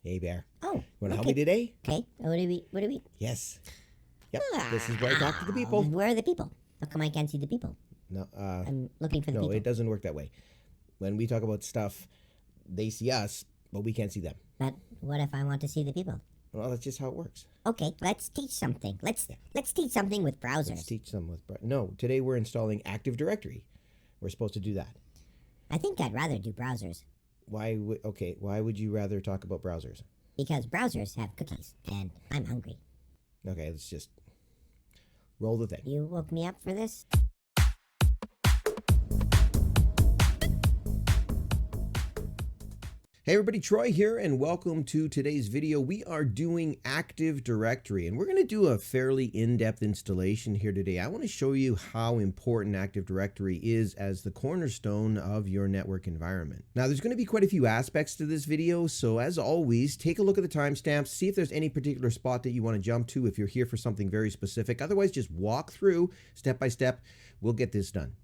Hey, Bear. Oh, Want to help me today? Okay. What do we? Yes. Yep. This is where I talk to the people. Where are the people? How come I can't see the people? No, I'm looking for the no, people. it doesn't work that way. When we talk about stuff, they see us, but we can't see them. But what if I want to see the people? Well, that's just how it works. Okay, let's teach something. Let's teach something with browsers. Let's teach them with. No, today we're installing Active Directory. We're supposed to do that. I think I'd rather do browsers. Why would you rather talk about browsers? Because browsers have cookies, and I'm hungry. Okay, let's just roll the thing. You woke me up for this? Hey everybody, Troy here, and welcome to today's video. We are doing Active Directory, and we're going to do a fairly in-depth installation here today. I want to show you how important Active Directory is as the cornerstone of your network environment. Now, there's going to be quite a few aspects to this video, so as always, take a look at the timestamps, see if there's any particular spot that you want to jump to if you're here for something very specific. Otherwise, just walk through step by step. We'll get this done.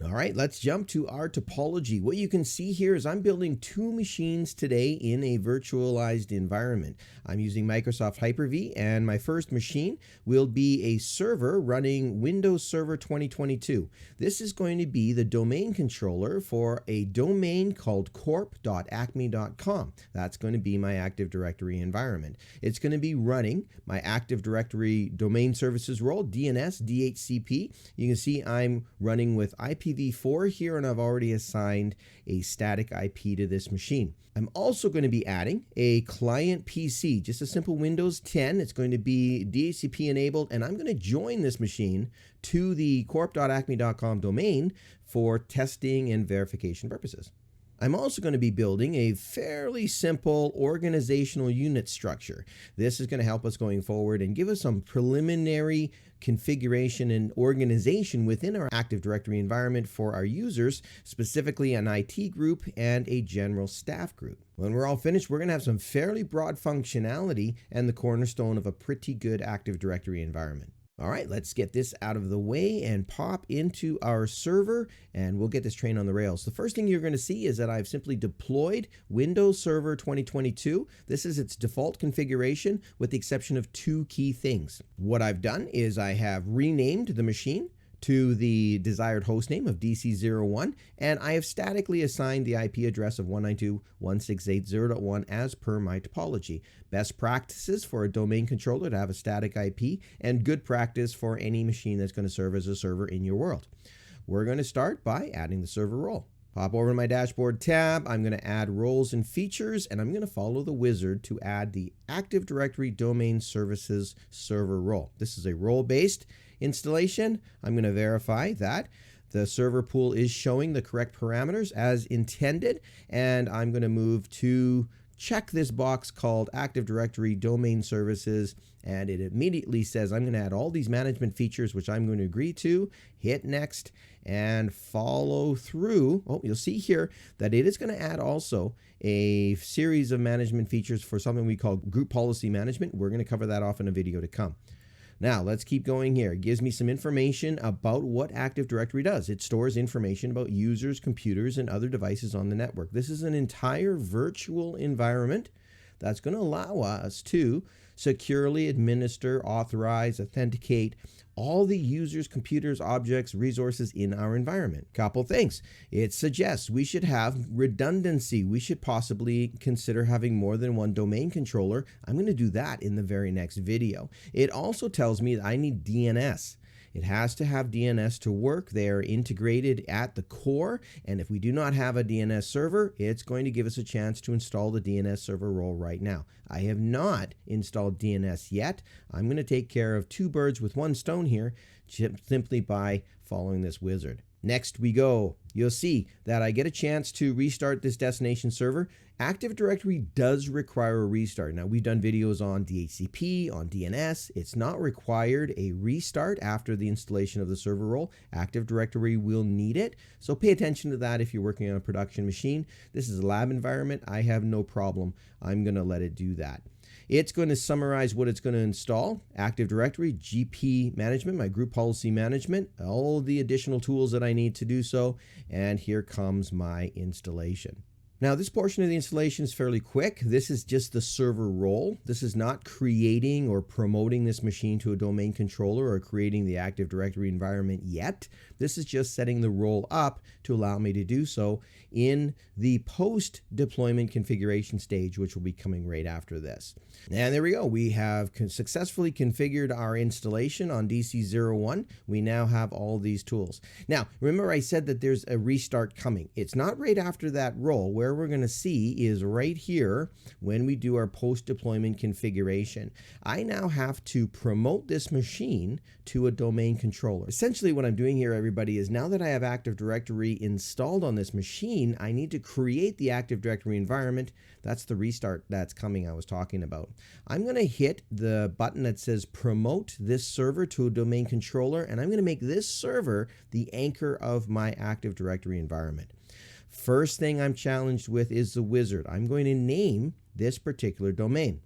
All right, let's jump to our topology. What you can see here is I'm building two machines today in a virtualized environment. I'm using Microsoft Hyper-V, and my first machine will be a server running Windows Server 2022. This is going to be the domain controller for a domain called corp.acme.com. That's going to be my Active Directory environment. It's going to be running my Active Directory domain services role, DNS, DHCP. You can see I'm running with IPv4 here, and I've already assigned a static IP to this machine. I'm also going to be adding a client PC, just a simple Windows 10. It's going to be DHCP enabled, and I'm going to join this machine to the corp.acme.com domain for testing and verification purposes. I'm also going to be building a fairly simple organizational unit structure. This is going to help us going forward and give us some preliminary configuration and organization within our Active Directory environment for our users, specifically an IT group and a general staff group. When we're all finished, we're going to have some fairly broad functionality and the cornerstone of a pretty good Active Directory environment. All right, let's get this out of the way and pop into our server, and we'll get this train on the rails. The first thing you're going to see is that I've simply deployed Windows Server 2022. This is its default configuration with the exception of two key things. What I've done is I have renamed the machine to the desired hostname of DC01, and I have statically assigned the IP address of 192.168.0.1 as per my topology. Best practices for a domain controller to have a static IP, and good practice for any machine that's going to serve as a server in your world. We're going to start by adding the server role. Pop over to my dashboard tab. I'm going to add roles and features, and I'm going to follow the wizard to add the Active Directory Domain Services server role. This is a role-based installation. I'm going to verify that the server pool is showing the correct parameters as intended, and I'm going to move to check this box called Active Directory Domain Services, and it immediately says I'm going to add all these management features, which I'm going to agree to, hit next, and follow through. Oh, you'll see here that it is going to add also a series of management features for something we call group policy management. We're going to cover that off in a video to come. Now, let's keep going here. It gives me some information about what Active Directory does. It stores information about users, computers, and other devices on the network. This is an entire virtual environment that's going to allow us to securely administer, authorize, authenticate all the users, computers, objects, resources in our environment. Couple things. It suggests we should have redundancy. We should possibly consider having more than one domain controller. I'm going to do that in the very next video. It also tells me that I need DNS. It has to have DNS to work. They are integrated at the core, and if we do not have a DNS server, it's going to give us a chance to install the DNS server role right now. I have not installed DNS yet. I'm going to take care of two birds with one stone here simply by following this wizard. Next we go. You'll see that I get a chance to restart this destination server. Active Directory does require a restart. Now, we've done videos on DHCP, on DNS. It's not required a restart after the installation of the server role. Active Directory will need it, so pay attention to that if you're working on a production machine. This is a lab environment. I have no problem. I'm going to let it do that. It's going to summarize what it's going to install: Active Directory, GP management, my group policy management, all the additional tools that I need to do so. And here comes my installation. Now, this portion of the installation is fairly quick. This is just the server role. This is not creating or promoting this machine to a domain controller or creating the Active Directory environment yet. This is just setting the role up to allow me to do so in the post-deployment configuration stage, which will be coming right after this. And there we go. We have successfully configured our installation on DC01. We now have all these tools. Now, remember I said that there's a restart coming. It's not right after that role. Where we're going to see is right here when we do our post-deployment configuration. I now have to promote this machine to a domain controller. Essentially what I'm doing here, everybody, is now that I have Active Directory installed on this machine, I need to create the Active Directory environment. That's the restart that's coming I was talking about. I'm going to hit the button that says promote this server to a domain controller, and I'm going to make this server the anchor of my Active Directory environment. First thing I'm challenged with is the wizard. I'm going to name this particular domain.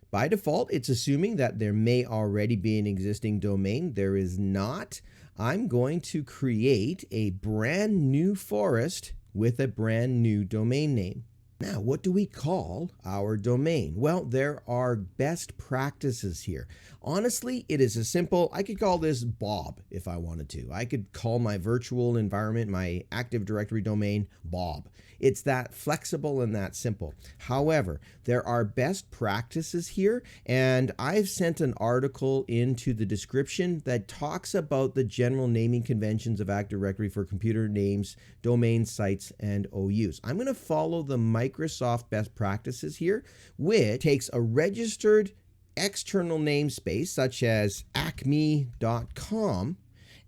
By default, it's assuming that there may already be an existing domain. There is not. I'm going to create a brand new forest with a brand new domain name. Now, what do we call our domain? Well, there are best practices here. Honestly, it is as simple. I could call this Bob if I wanted to. I could call my virtual environment, my Active Directory domain, Bob. It's that flexible and that simple. However, there are best practices here, and I've sent an article into the description that talks about the general naming conventions of Active Directory for computer names, domain sites, and OUs. I'm going to follow the Microsoft best practices here, which takes a registered external namespace such as acme.com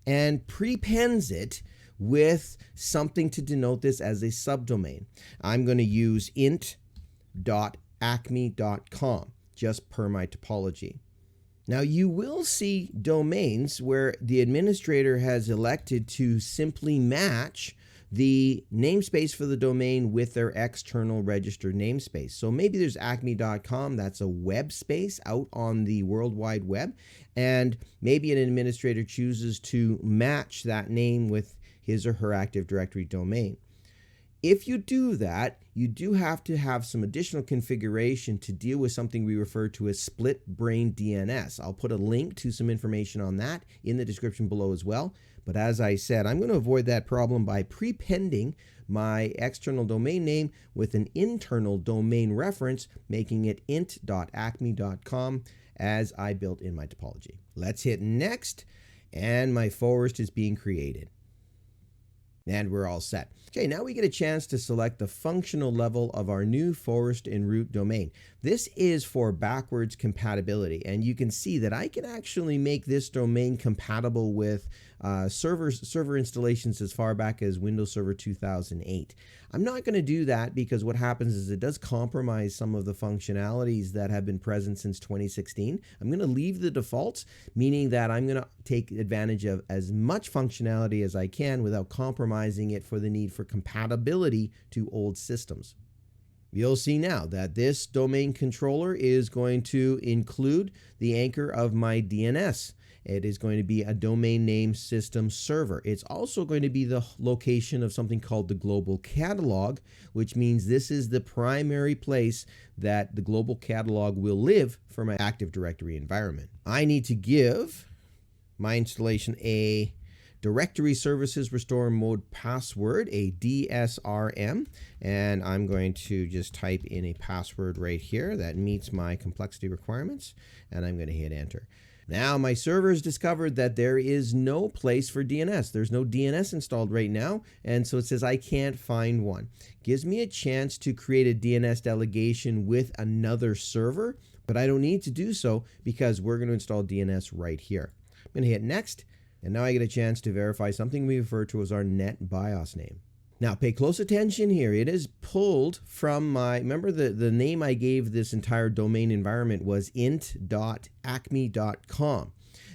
and prepends it with something to denote this as a subdomain. I'm going to use int.acme.com just per my topology. Now you will see domains where the administrator has elected to simply match the namespace for the domain with their external registered namespace. So maybe there's acme.com, that's a web space out on the World Wide Web, and maybe an administrator chooses to match that name with his or her Active Directory domain. If you do that, you do have to have some additional configuration to deal with something we refer to as split brain DNS. I'll put a link to some information on that in the description below as well. But as I said, I'm going to avoid that problem by prepending my external domain name with an internal domain reference, making it int.acme.com as I built in my topology. Let's hit next, and my forest is being created. And we're all set. Okay, now we get a chance to select the functional level of our new forest and root domain. This is for backwards compatibility, and you can see that I can actually make this domain compatible with server installations as far back as Windows Server 2008. I'm not going to do that because what happens is it does compromise some of the functionalities that have been present since 2016. I'm going to leave the defaults, meaning that I'm going to take advantage of as much functionality as I can without compromising it for the need for compatibility to old systems. You'll see now that this domain controller is going to include the anchor of my DNS. It is going to be a domain name system server. It's also going to be the location of something called the global catalog, which means this is the primary place that the global catalog will live for my Active Directory environment. I need to give my installation a Directory Services Restore Mode password, a DSRM, and I'm going to just type in a password right here that meets my complexity requirements, and I'm going to hit enter. Now my server has discovered that there is no place for DNS. There's no DNS installed right now, and so it says I can't find one. Gives me a chance to create a DNS delegation with another server, but I don't need to do so because we're going to install DNS right here. I'm going to hit next, and now I get a chance to verify something we refer to as our net BIOS name. Now pay close attention here. It is pulled from my, remember the name I gave this entire domain environment was int.acme.com.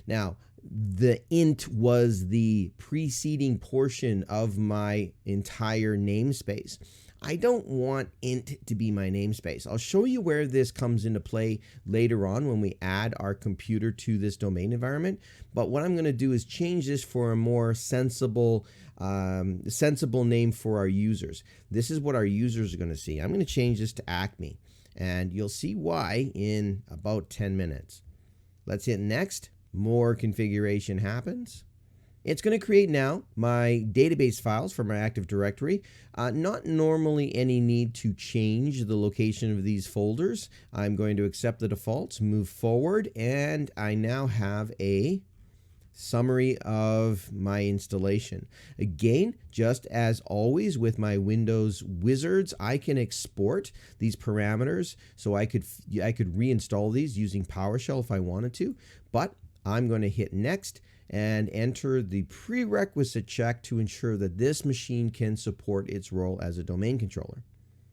Now the int was the preceding portion of my entire namespace. I don't want int to be my namespace. I'll show you where this comes into play later on when we add our computer to this domain environment. But what I'm going to do is change this for a more sensible name for our users. This is what our users are going to see. I'm going to change this to Acme, and you'll see why in about 10 minutes. Let's hit next. More configuration happens. It's going to create now my database files for my Active Directory. Not normally any need to change the location of these folders. I'm going to accept the defaults, move forward, and I now have a summary of my installation. Again, just as always with my Windows wizards, I can export these parameters so I could reinstall these using PowerShell if I wanted to, but I'm going to hit next and enter the prerequisite check to ensure that this machine can support its role as a domain controller.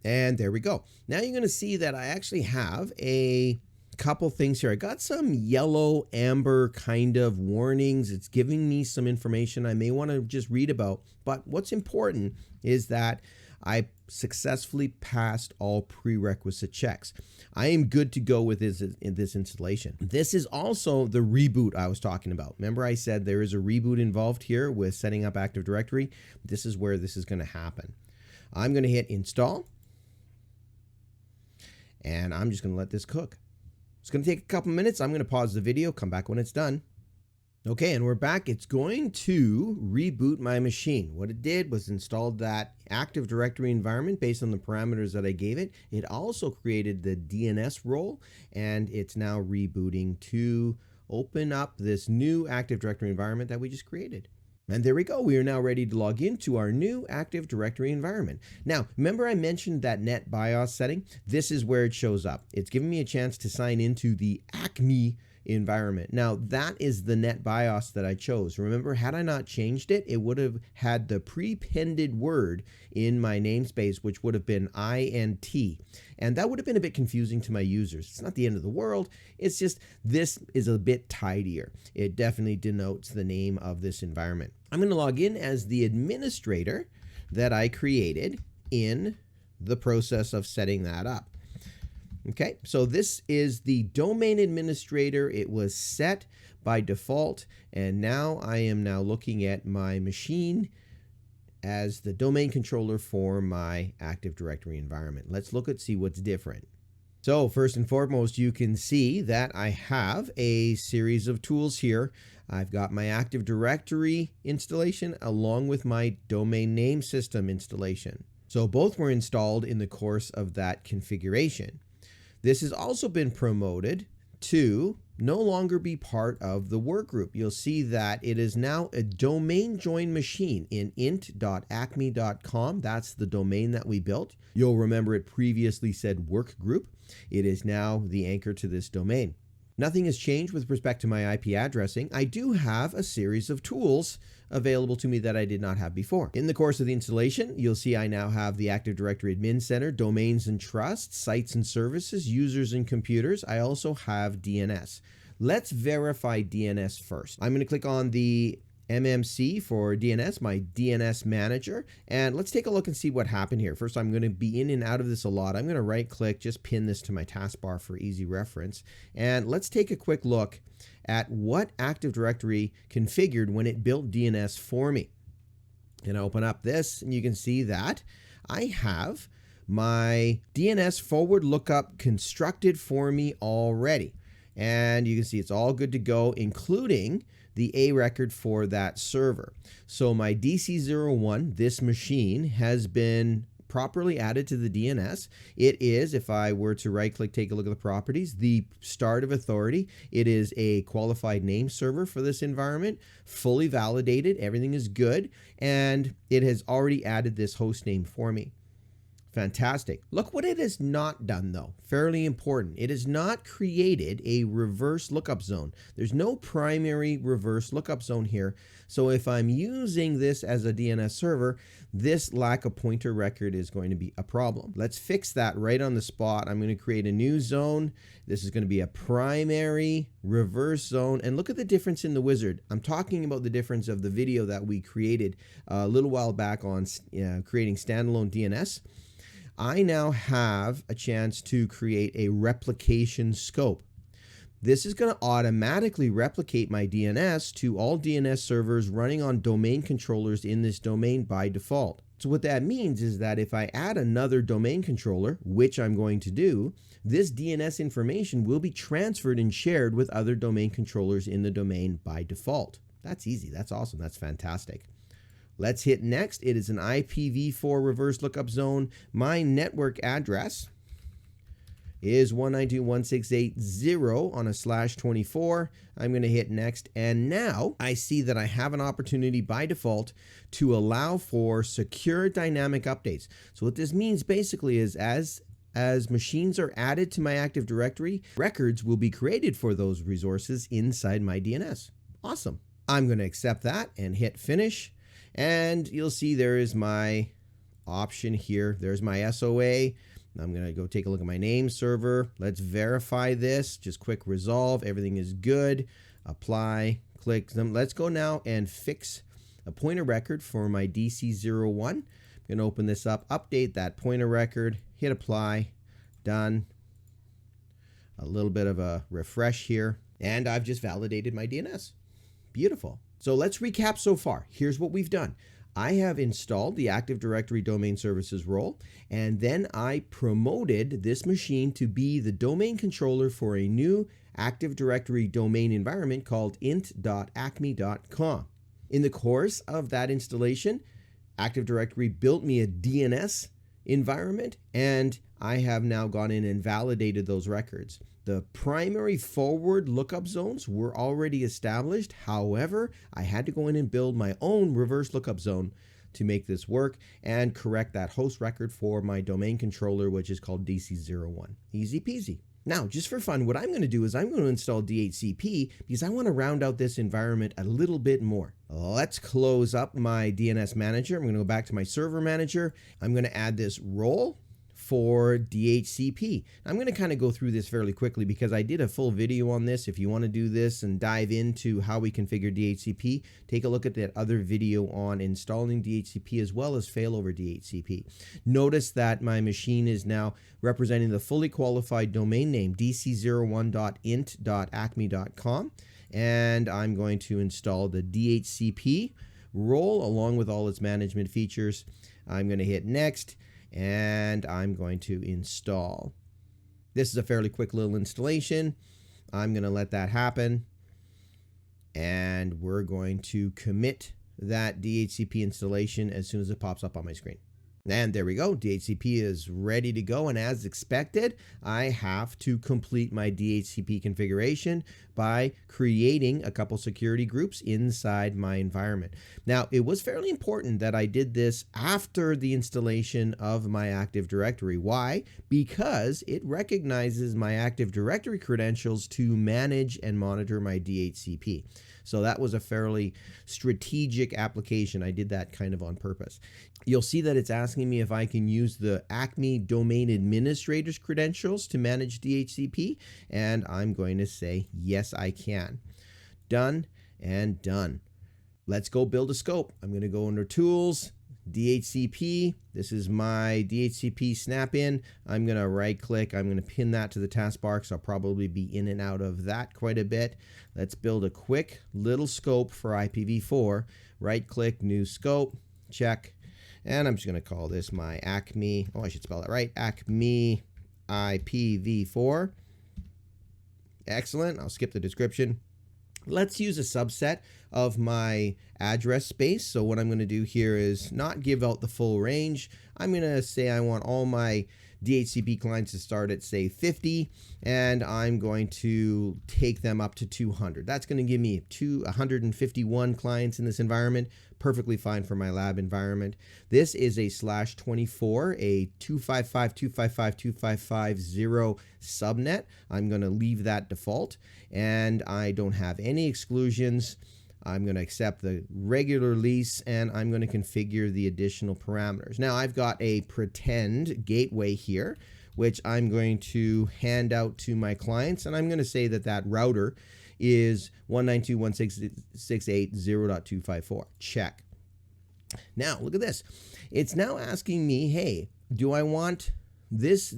And there we go. Now you're going to see that I actually have a couple things here. I got some yellow amber kind of warnings. It's giving me some information I may want to just read about. But what's important is that I successfully passed all prerequisite checks. I am good to go with this installation. This is also the reboot I was talking about. Remember I said there is a reboot involved here with setting up Active Directory. This is where this is going to happen. I'm going to hit install, and I'm just going to let this cook. It's going to take a couple minutes. I'm going to pause the video, come back when it's done. Okay, and we're back. It's going to reboot my machine. What it did was installed that Active Directory environment based on the parameters that I gave it. It also created the DNS role, and it's now rebooting to open up this new Active Directory environment that we just created. And there we go. We are now ready to log into our new Active Directory environment. Now, remember I mentioned that net BIOS setting? This is where it shows up. It's giving me a chance to sign into the Acme environment. Now, that is the net BIOS that I chose. Remember, had I not changed it, it would have had the prepended word in my namespace, which would have been INT. And that would have been a bit confusing to my users. It's not the end of the world. It's just this is a bit tidier. It definitely denotes the name of this environment. I'm going to log in as the administrator that I created in the process of setting that up. Okay, so this is the domain administrator. It was set by default, and now I am now looking at my machine as the domain controller for my Active Directory environment. Let's look at see what's different. So first and foremost, you can see that I have a series of tools here. I've got my Active Directory installation along with my domain name system installation. So both were installed in the course of that configuration. This has also been promoted to no longer be part of the work group. You'll see that it is now a domain join machine in int.acme.com. That's the domain that we built. You'll remember it previously said work group. It is now the anchor to this domain. Nothing has changed with respect to my IP addressing. I do have a series of tools available to me that I did not have before. In the course of the installation, you'll see I now have the Active Directory Admin Center, Domains and Trusts, Sites and Services, Users and Computers. I also have DNS. Let's verify DNS first. I'm going to click on the MMC for DNS, my DNS manager, and let's take a look and see what happened here. First, I'm going to be in and out of this a lot. I'm going to right click, just pin this to my taskbar for easy reference, and let's take a quick look at what Active Directory configured when it built DNS for me. And I open up this, and you can see that I have my DNS forward lookup constructed for me already. And you can see it's all good to go, including the A record for that server. So my DC01, this machine, has been properly added to the DNS. It is, if I were to right click, take a look at the properties, the start of authority. It is a qualified name server for this environment, fully validated, everything is good, and it has already added this host name for me. Fantastic. Look what it has not done though. Fairly important. It has not created a reverse lookup zone. There's no primary reverse lookup zone here. So if I'm using this as a DNS server, this lack of pointer record is going to be a problem. Let's fix that right on the spot. I'm going to create a new zone. This is going to be a primary reverse zone. And look at the difference in the wizard. I'm talking about the difference of the video that we created a little while back on creating standalone DNS. I now have a chance to create a replication scope. This is going to automatically replicate my DNS to all DNS servers running on domain controllers in this domain by default. So what that means is that if I add another domain controller, which I'm going to do, this DNS information will be transferred and shared with other domain controllers in the domain by default. That's easy. That's awesome. That's fantastic. Let's hit next. It is an IPv4 reverse lookup zone. My network address is 192.168.0 on a /24. I'm going to hit next. And now I see that I have an opportunity by default to allow for secure dynamic updates. So what this means basically is as machines are added to my Active Directory, records will be created for those resources inside my DNS. Awesome. I'm going to accept that and hit finish. And you'll see there is my option here. There's my SOA. I'm going to go take a look at my name server. Let's verify this. Just quick resolve. Everything is good. Apply. Click them. Let's go now and fix a pointer record for my DC01. I'm going to open this up, update that pointer record, hit apply. Done. A little bit of a refresh here. And I've just validated my DNS. Beautiful. So let's recap so far. Here's what we've done. I have installed the Active Directory Domain Services role, and then I promoted this machine to be the domain controller for a new Active Directory domain environment called int.acme.com. In the course of that installation, Active Directory built me a DNS environment, and I have now gone in and validated those records. The primary forward lookup zones were already established. However, I had to go in and build my own reverse lookup zone to make this work and correct that host record for my domain controller, which is called DC01. Easy peasy. Now, just for fun, what I'm going to do is I'm going to install DHCP because I want to round out this environment a little bit more. Let's close up my DNS manager. I'm going to go back to my server manager. I'm going to add this role for DHCP. I'm going to kind of go through this fairly quickly because I did a full video on this. If you want to do this and dive into how we configure DHCP, take a look at that other video on installing DHCP as well as failover DHCP. Notice that my machine is now representing the fully qualified domain name dc01.int.acme.com, and I'm going to install the DHCP role along with all its management features. I'm going to hit next. And I'm going to install. This is a fairly quick little installation. I'm going to let that happen. And we're going to commit that DHCP installation as soon as it pops up on my screen. And there we go. DHCP is ready to go. And as expected, I have to complete my DHCP configuration by creating a couple security groups inside my environment. Now, it was fairly important that I did this after the installation of my Active Directory. Why? Because it recognizes my Active Directory credentials to manage and monitor my DHCP. So that was a fairly strategic application. I did that kind of on purpose. You'll see that it's asking me if I can use the Acme Domain Administrator's credentials to manage DHCP, and I'm going to say, yes, I can. Done and done. Let's go build a scope. I'm going to go under Tools, DHCP. This is my DHCP snap-in. I'm going to right-click. I'm going to pin that to the taskbar, so I'll probably be in and out of that quite a bit. Let's build a quick little scope for IPv4. Right-click, New Scope, check. And I'm just going to call this my Acme, I should spell that right, Acme IPv4. Excellent. I'll skip the description. Let's use a subset of my address space. So what I'm going to do here is not give out the full range. I'm going to say I want all my DHCP clients to start at, say, 50, and I'm going to take them up to 200. That's going to give me 151 clients in this environment. Perfectly fine for my lab environment. This is a /24, a 255.255.255.0 subnet. I'm going to leave that default, and I don't have any exclusions. I'm going to accept the regular lease, and I'm going to configure the additional parameters. Now, I've got a pretend gateway here, which I'm going to hand out to my clients, and I'm going to say that that router is 192.168.0.254. Check. Now, look at this. It's now asking me, hey, do I want this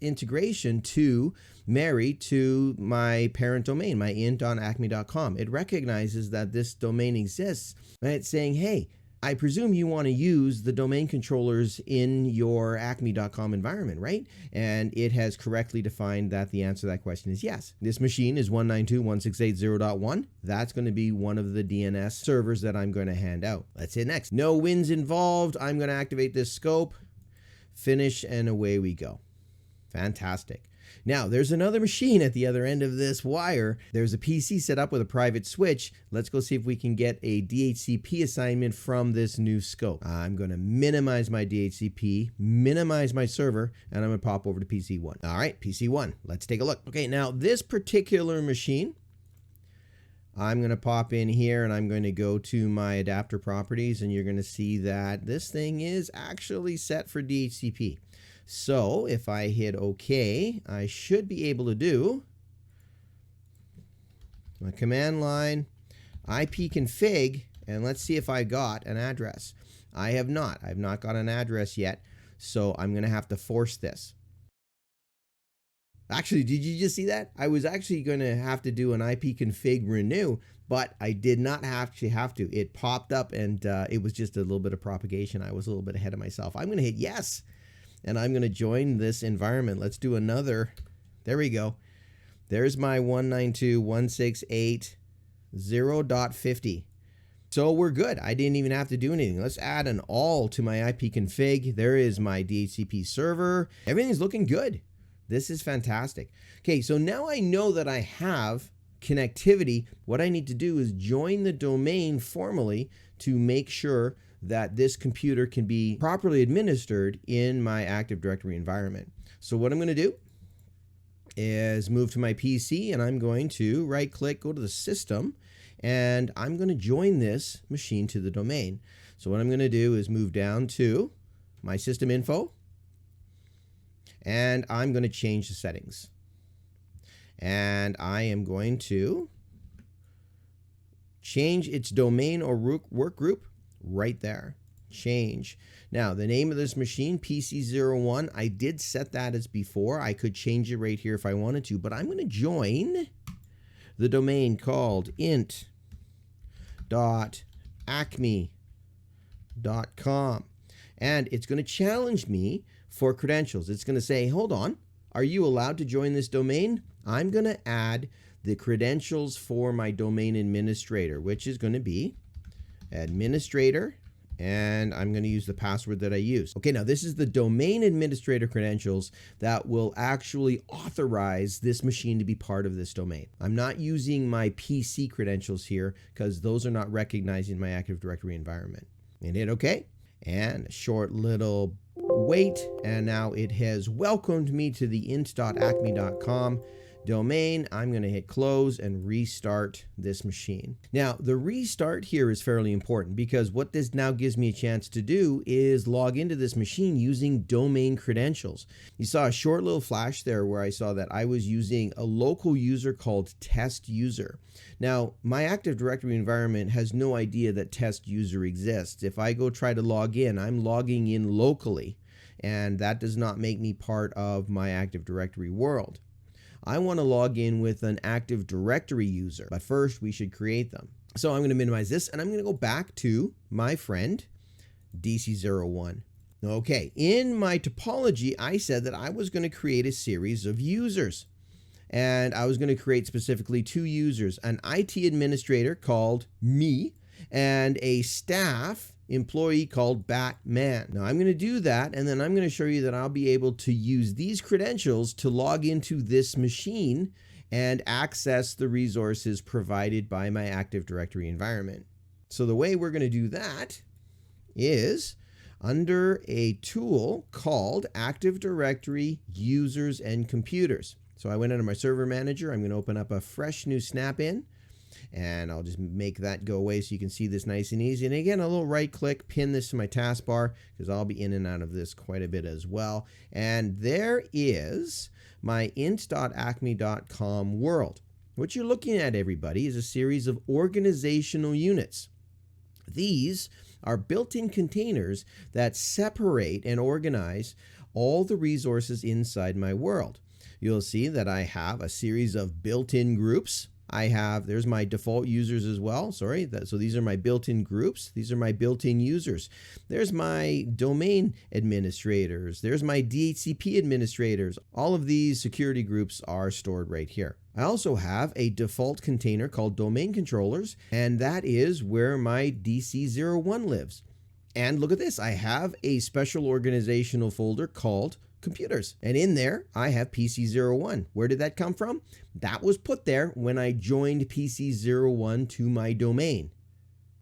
integration to marry to my parent domain, my int.acme.com? It recognizes that this domain exists, and it's saying, hey, I presume you want to use the domain controllers in your acme.com environment, right? And it has correctly defined that the answer to that question is yes. This machine is 192.168.0.1. That's going to be one of the DNS servers that I'm going to hand out. Let's hit next. No wins involved. I'm going to activate this scope, finish, and away we go. Fantastic. Now, there's another machine at the other end of this wire. There's a PC set up with a private switch. Let's go see if we can get a DHCP assignment from this new scope. I'm going to minimize my DHCP, minimize my server, and I'm going to pop over to PC1. All right, PC1, let's take a look. Okay, now this particular machine, I'm going to pop in here and I'm going to go to my adapter properties, and you're going to see that this thing is actually set for DHCP. So if I hit OK, I should be able to do my command line ipconfig, and let's see if I got an address. I have not. I've not got an address yet, so I'm going to have to force this. Actually, did you just see that? I was actually going to have to do an ipconfig renew, but I did not actually have to. It popped up, and it was just a little bit of propagation. I was a little bit ahead of myself. I'm going to hit yes, and I'm going to join this environment. Let's do another. There we go. There's my 192.168.0.50. So we're good. I didn't even have to do anything. Let's add an all to my ipconfig. There is my DHCP server. Everything's looking good. This is fantastic. Okay, so now I know that I have connectivity. What I need to do is join the domain formally to make sure that this computer can be properly administered in my Active Directory environment. So what I'm going to do is move to my PC, and I'm going to right click, go to the system, and I'm going to join this machine to the domain. So what I'm going to do is move down to my system info, and I'm going to change the settings. And I am going to change its domain or work group right there. Change. Now, the name of this machine, PC01, I did set that as before. I could change it right here if I wanted to, but I'm going to join the domain called int.acme.com. And it's going to challenge me for credentials. It's going to say, hold on, are you allowed to join this domain? I'm going to add the credentials for my domain administrator, which is going to be administrator, and I'm going to use the password that I used. Okay, now this is the domain administrator credentials that will actually authorize this machine to be part of this domain. I'm not using my PC credentials here because those are not recognizing my Active Directory environment. And hit OK, and a short little wait, and now it has welcomed me to the int.acme.com domain. I'm going to hit close and restart this machine. Now, the restart here is fairly important because what this now gives me a chance to do is log into this machine using domain credentials. You saw a short little flash there where I saw that I was using a local user called test user. Now, my Active Directory environment has no idea that test user exists. If I go try to log in, I'm logging in locally, and that does not make me part of my Active Directory world. I want to log in with an Active Directory user, but first we should create them. So I'm going to minimize this, and I'm going to go back to my friend DC01. Okay, in my topology, I said that I was going to create a series of users, and I was going to create specifically two users, an IT administrator called me and a staff employee called Batman. Now I'm going to do that, and then I'm going to show you that I'll be able to use these credentials to log into this machine and access the resources provided by my Active Directory environment. So the way we're going to do that is under a tool called Active Directory Users and Computers. So I went under my server manager. I'm going to open up a fresh new snap-in, and I'll just make that go away so you can see this nice and easy. And again, a little right click, pin this to my taskbar because I'll be in and out of this quite a bit as well. And there is my int.acme.com world. What you're looking at, everybody, is a series of organizational units. These are built-in containers that separate and organize all the resources inside my world. You'll see that I have a series of built-in groups. There's my default users as well. Sorry, so these are my built-in groups. These are my built-in users. There's my domain administrators. There's my DHCP administrators. All of these security groups are stored right here. I also have a default container called domain controllers, and that is where my DC01 lives. And look at this, I have a special organizational folder called computers. And in there, I have PC01. Where did that come from? That was put there when I joined PC01 to my domain.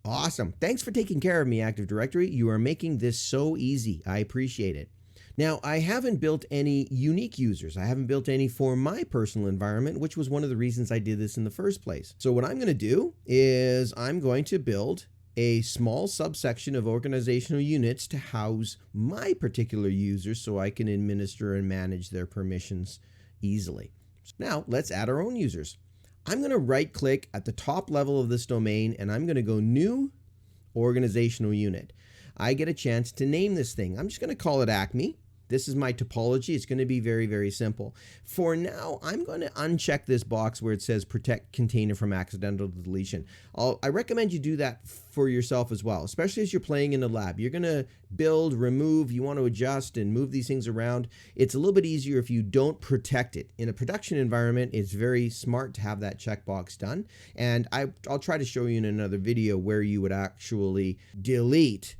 Awesome. Thanks for taking care of me, Active Directory. You are making this so easy. I appreciate it. Now, I haven't built any unique users. I haven't built any for my personal environment, which was one of the reasons I did this in the first place. So what I'm going to do is I'm going to build a small subsection of organizational units to house my particular users so I can administer and manage their permissions easily. Now, let's add our own users. I'm going to right click at the top level of this domain and I'm going to go New Organizational Unit. I get a chance to name this thing. I'm just going to call it Acme. This is my topology. It's going to be very, very simple. For now, I'm going to uncheck this box where it says protect container from accidental deletion. I recommend you do that for yourself as well, especially as you're playing in the lab. You're going to build, remove, you want to adjust and move these things around. It's a little bit easier if you don't protect it. In a production environment, it's very smart to have that checkbox done. And I'll try to show you in another video where you would actually delete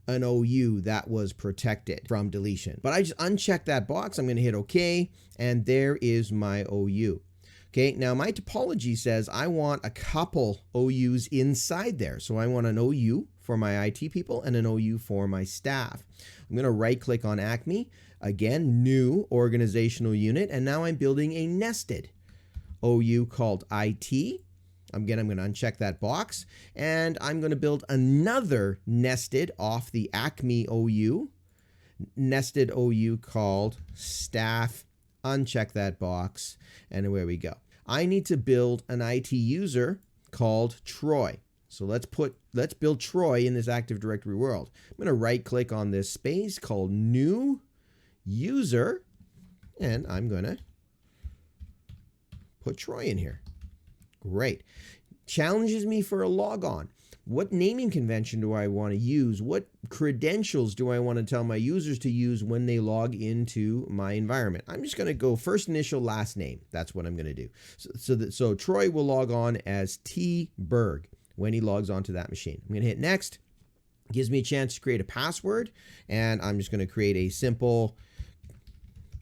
an OU that was protected from deletion. But I just uncheck that box. I'm going to hit OK, and there is my OU. Okay, now my topology says I want a couple OUs inside there. So I want an OU for my IT people and an OU for my staff. I'm going to right click on Acme, again, New Organizational Unit, and now I'm building a nested OU called IT. Again, I'm going to uncheck that box, and I'm going to build another nested off the Acme OU, nested OU called Staff. Uncheck that box, and away we go. I need to build an IT user called Troy. So let's build Troy in this Active Directory world. I'm going to right click on this space called New User, and I'm going to put Troy in here. Great. Challenges me for a logon. What naming convention do I want to use? What credentials do I want to tell my users to use when they log into my environment? I'm just going to go first initial, last name. That's what I'm going to do. So Troy will log on as T. Berg when he logs onto that machine. I'm going to hit next. Gives me a chance to create a password, and I'm just going to create a simple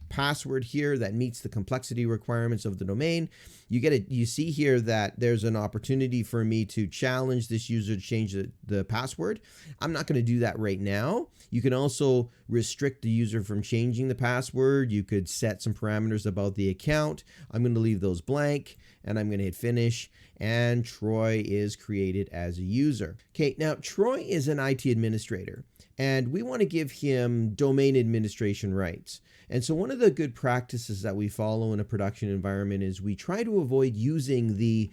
password here that meets the complexity requirements of the domain. You see here that there's an opportunity for me to challenge this user to change the password. I'm not going to do that right now. You can also restrict the user from changing the password. You could set some parameters about the account. I'm going to leave those blank, and I'm going to hit finish, and Troy is created as a user. Okay, now Troy is an IT administrator, and we want to give him domain administration rights. And so one of the good practices that we follow in a production environment is we try to avoid using the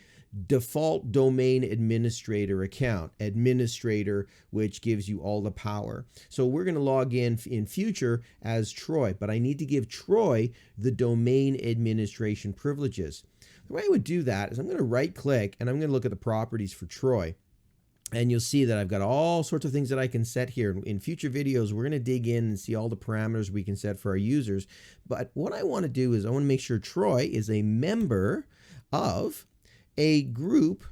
default domain administrator account, administrator, which gives you all the power. So we're going to log in future as Troy, but I need to give Troy the domain administration privileges. The way I would do that is I'm going to right click and I'm going to look at the properties for Troy. And you'll see that I've got all sorts of things that I can set here. In future videos, we're going to dig in and see all the parameters we can set for our users. But what I want to do is I want to make sure Troy is a member of a group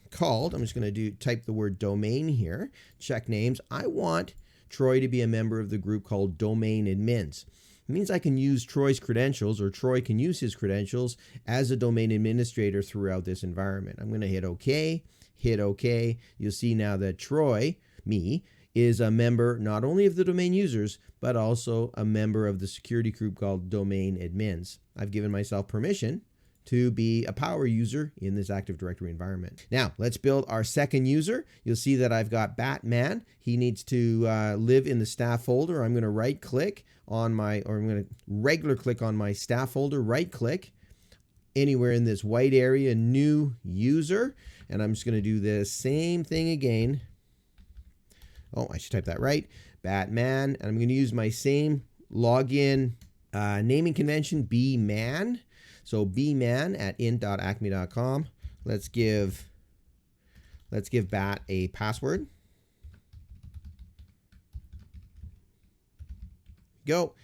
called, I'm just going to type the word domain here, check names. I want Troy to be a member of the group called domain admins. It means I can use Troy's credentials, or Troy can use his credentials as a domain administrator throughout this environment. I'm going to hit OK. Hit OK. You'll see now that Troy, me, is a member not only of the domain users, but also a member of the security group called domain admins. I've given myself permission to be a power user in this Active Directory environment. Now, let's build our second user. You'll see that I've got Batman. He needs to live in the staff folder. I'm going to right click on I'm going to regular click on my staff folder, right click anywhere in this white area, new user. And I'm just going to do the same thing again. Oh, I should type that right. Batman. And I'm going to use my same login naming convention bman. So bman at int.acme.com. Let's give bat a password. Go.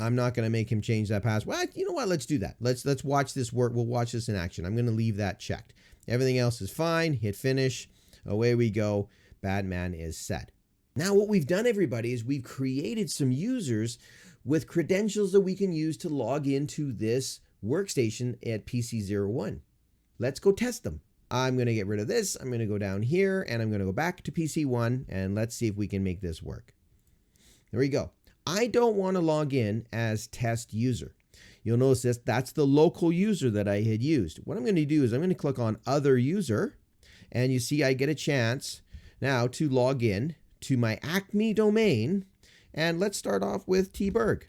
I'm not going to make him change that password. Well, you know what? Let's do that. Let's watch this work. We'll watch this in action. I'm going to leave that checked. Everything else is fine. Hit finish. Away we go. Batman is set. Now what we've done, everybody, is we've created some users with credentials that we can use to log into this workstation at PC01. Let's go test them. I'm going to get rid of this. I'm going to go down here and I'm going to go back to PC1 and let's see if we can make this work. There we go. I don't want to log in as test user. You'll notice this, that's the local user that I had used. What I'm going to do is I'm going to click on other user and you see I get a chance now to log in to my Acme domain. And let's start off with T-Berg.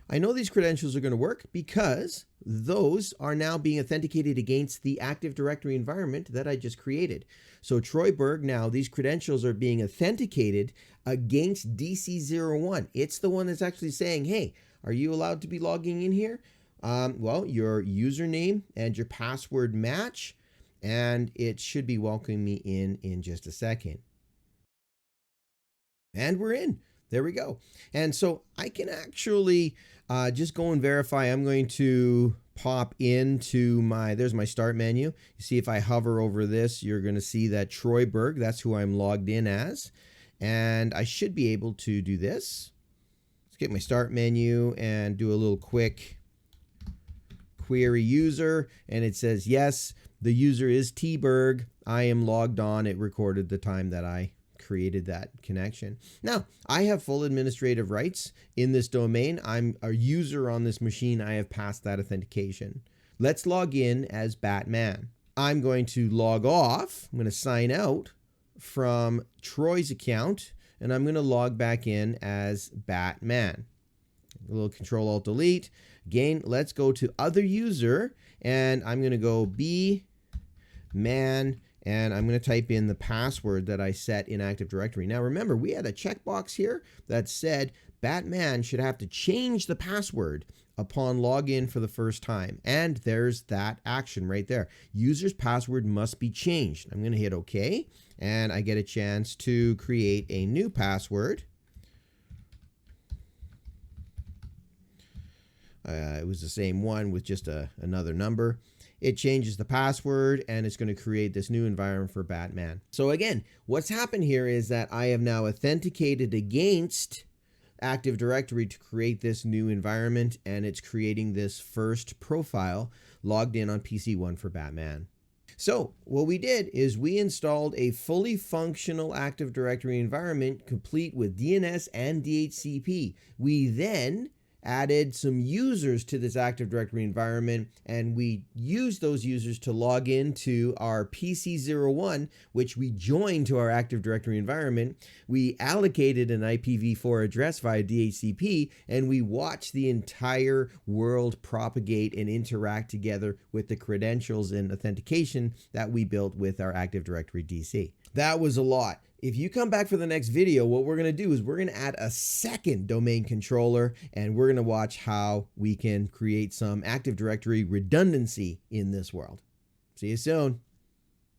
I know these credentials are going to work because those are now being authenticated against the Active Directory environment that I just created. So Troy Berg, now these credentials are being authenticated against DC01. It's the one that's actually saying, hey, are you allowed to be logging in here? Well, your username and your password match, and it should be welcoming me in just a second. And we're in. There we go. And so I can actually just go and verify. I'm going to pop into there's my start menu. You see if I hover over this, you're going to see that Troy Berg, that's who I'm logged in as. And I should be able to do this. Let's get my start menu and do a little quick query user. And it says, yes, the user is T-Berg. I am logged on. It recorded the time that I created that connection. Now, I have full administrative rights in this domain. I'm a user on this machine. I have passed that authentication. Let's log in as Batman. I'm going to log off. I'm going to sign out from Troy's account, and I'm going to log back in as Batman. A little Control-Alt-Delete. Again, let's go to other user, and I'm going to go bman, and I'm going to type in the password that I set in Active Directory. Now remember, we had a checkbox here that said Batman should have to change the password upon login for the first time. And there's that action right there. User's password must be changed. I'm going to hit OK, and I get a chance to create a new password. It was the same one with just another number. It changes the password and it's going to create this new environment for Batman. So again, what's happened here is that I have now authenticated against Active Directory to create this new environment, and it's creating this first profile logged in on PC1 for Batman. So what we did is we installed a fully functional Active Directory environment complete with DNS and DHCP. We then added some users to this Active Directory environment, and we used those users to log into our PC01, which we joined to our Active Directory environment. We allocated an IPv4 address via DHCP, and we watched the entire world propagate and interact together with the credentials and authentication that we built with our Active Directory DC. That was a lot. If you come back for the next video, what we're going to do is we're going to add a second domain controller, and we're going to watch how we can create some Active Directory redundancy in this world. See you soon.